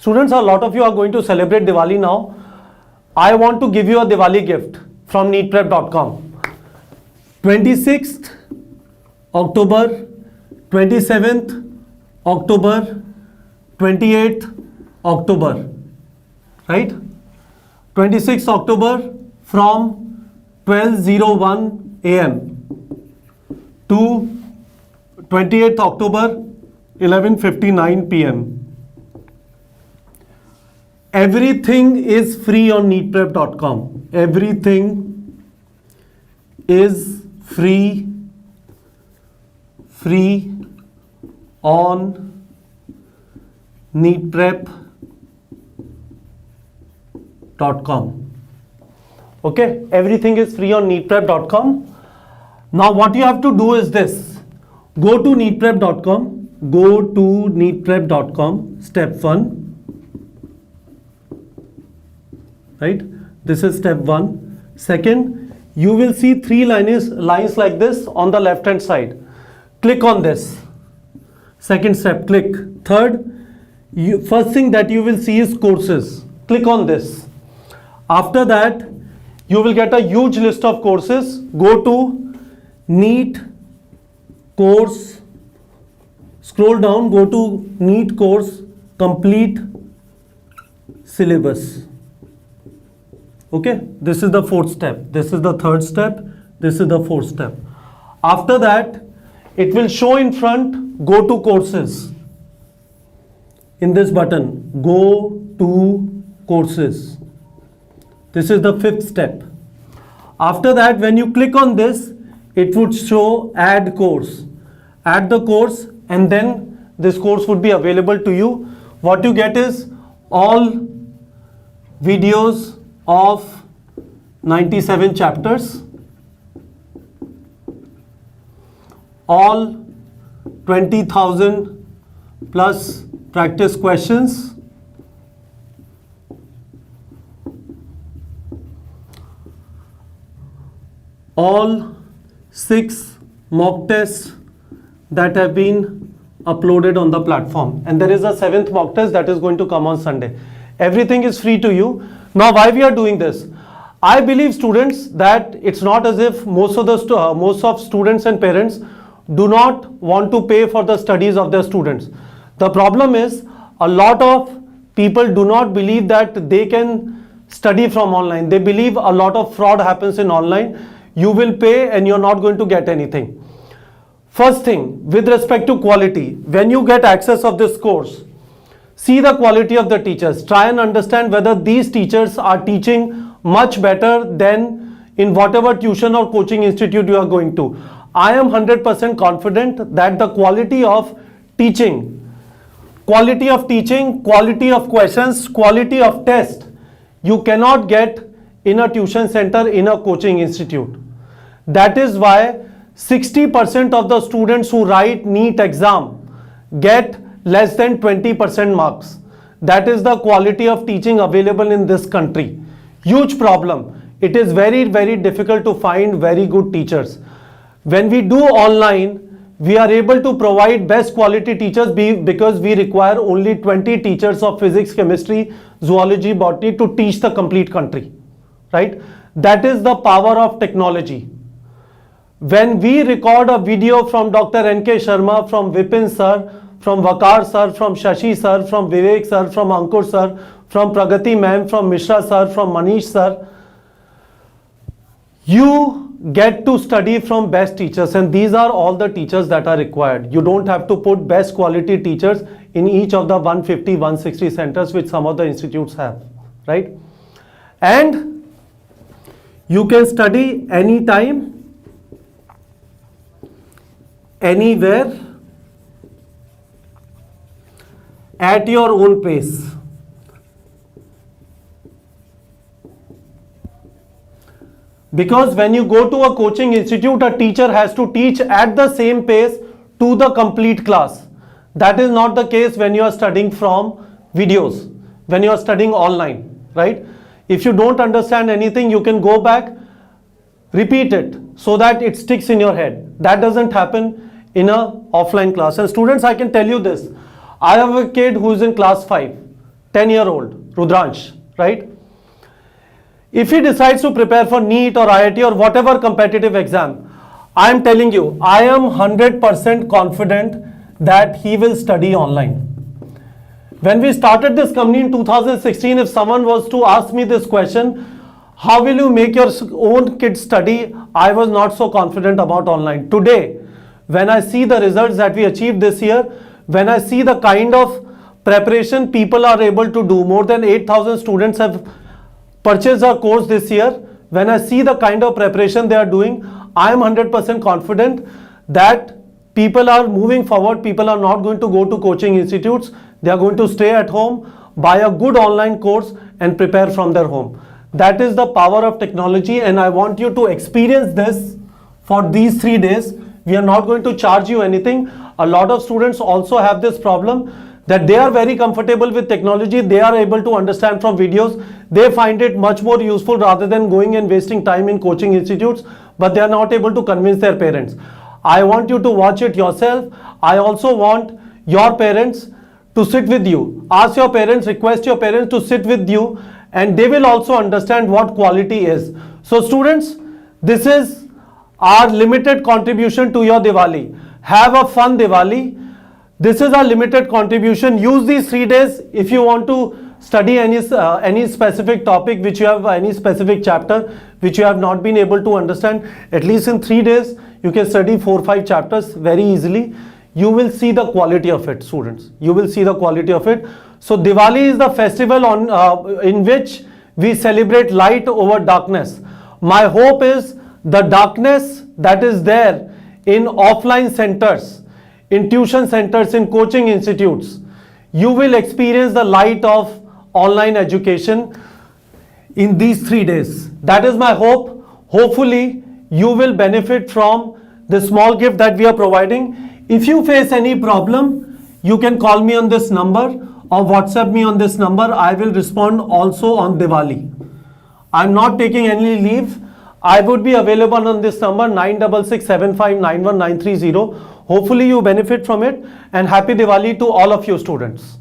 Students, a lot of you are going to celebrate Diwali now. I want to give you a Diwali gift from neetprep.com. 26th October, 27th October, 28th October, right? 26th October from 12:01 AM to 28th October 11:59 PM. Everything is free on neetprep.com. Everything is free on neetprep.com. Okay, everything is free on neetprep.com. Now what you have to do is this: go to neetprep.com, step 1, right? This is step 1. Second, you will see 3 lines like this on the left hand side. Click on this. Second step, click. Third, first thing that you will see is courses. Click on this. After that, you will get a huge list of courses. Go to NEET course, scroll down, go to NEET course complete syllabus. Okay, this is the 4th step, this is the 3rd step, this is the 4th step. After that, it will show in front, go to courses. In this button, go to courses. This is the 5th step. After that, when you click on this, it would show add course. Add the course, and then this course would be available to you. What you get is all videos of 97 chapters, all 20,000 plus practice questions, all 6 mock tests that have been uploaded on the platform, and there is a 7th mock test that is going to come on Sunday. Everything is free to you. Now, why we are doing this? I believe, students, that it's not as if most of students and parents do not want to pay for the studies of their students. The problem is a lot of people do not believe that they can study from online. They believe a lot of fraud happens in online. You will pay and you're not going to get anything. First thing, with respect to quality, when you get access of this course, see the quality of the teachers. Try and understand whether these teachers are teaching much better than in whatever tuition or coaching institute you are going to. I am 100% confident that the quality of teaching, quality of questions, quality of test, you cannot get in a tuition center, in a coaching institute. That is why 60% of the students who write NEET exam get less than 20% marks. That is the quality of teaching available in this country. Huge problem. It is very, very difficult to find very good teachers. When we do online, we are able to provide best quality teachers because we require only 20 teachers of physics, chemistry, zoology, botany to teach the complete country, right? That is the power of technology. When we record a video from Dr. N.K. Sharma, from Vipin sir, from Vakar sir, from Shashi sir, from Vivek sir, from Ankur sir, from Pragati ma'am, from Mishra sir, from Manish sir, you get to study from best teachers, and these are all the teachers that are required. You don't have to put best quality teachers in each of the 150, 160 centers which some of the institutes have, right? And you can study anytime, anywhere, at your own pace. Because when you go to a coaching institute, a teacher has to teach at the same pace to the complete class. That is not the case when you are studying from videos, when you are studying online, right? If you don't understand anything, you can go back, repeat it so that it sticks in your head. That doesn't happen in a offline class. And students, I can tell you this. I have a kid who is in class 5, 10-year-old, Rudransh, right? If he decides to prepare for NEET or IIT or whatever competitive exam, I am telling you, I am 100% confident that he will study online. When we started this company in 2016, if someone was to ask me this question, how will you make your own kids study? I was not so confident about online. Today, when I see the results that we achieved this year, when I see the kind of preparation people are able to do, more than 8,000 students have purchased our course this year. When I see the kind of preparation they are doing, I am 100% confident that people are moving forward. People are not going to go to coaching institutes. They are going to stay at home, buy a good online course and prepare from their home. That is the power of technology, and I want you to experience this for these 3 days. We are not going to charge you anything. A lot of students also have this problem that they are very comfortable with technology. They are able to understand from videos. They find it much more useful rather than going and wasting time in coaching institutes, but they are not able to convince their parents. I want you to watch it yourself. I also want your parents to sit with you. Ask your parents, request your parents to sit with you, and they will also understand what quality is. So students, this is our limited contribution to your Diwali. Have a fun Diwali. This is our limited contribution. Use these 3 days if you want to study any specific topic, which you have any specific chapter which you have not been able to understand. At least in 3 days you can study 4-5 chapters very easily. You will see the quality of it, students. You will see the quality of it. So Diwali is the festival in which we celebrate light over darkness. My hope is the darkness that is there in offline centers, in tuition centers, in coaching institutes, you will experience the light of online education in these 3 days. That is my hope. Hopefully you will benefit from the small gift that we are providing. If you face any problem, you can call me on this number or WhatsApp me on this number. I will respond also on Diwali. I'm not taking any leave. I would be available on this number 9667591930. Hopefully you benefit from it, and happy Diwali to all of you students.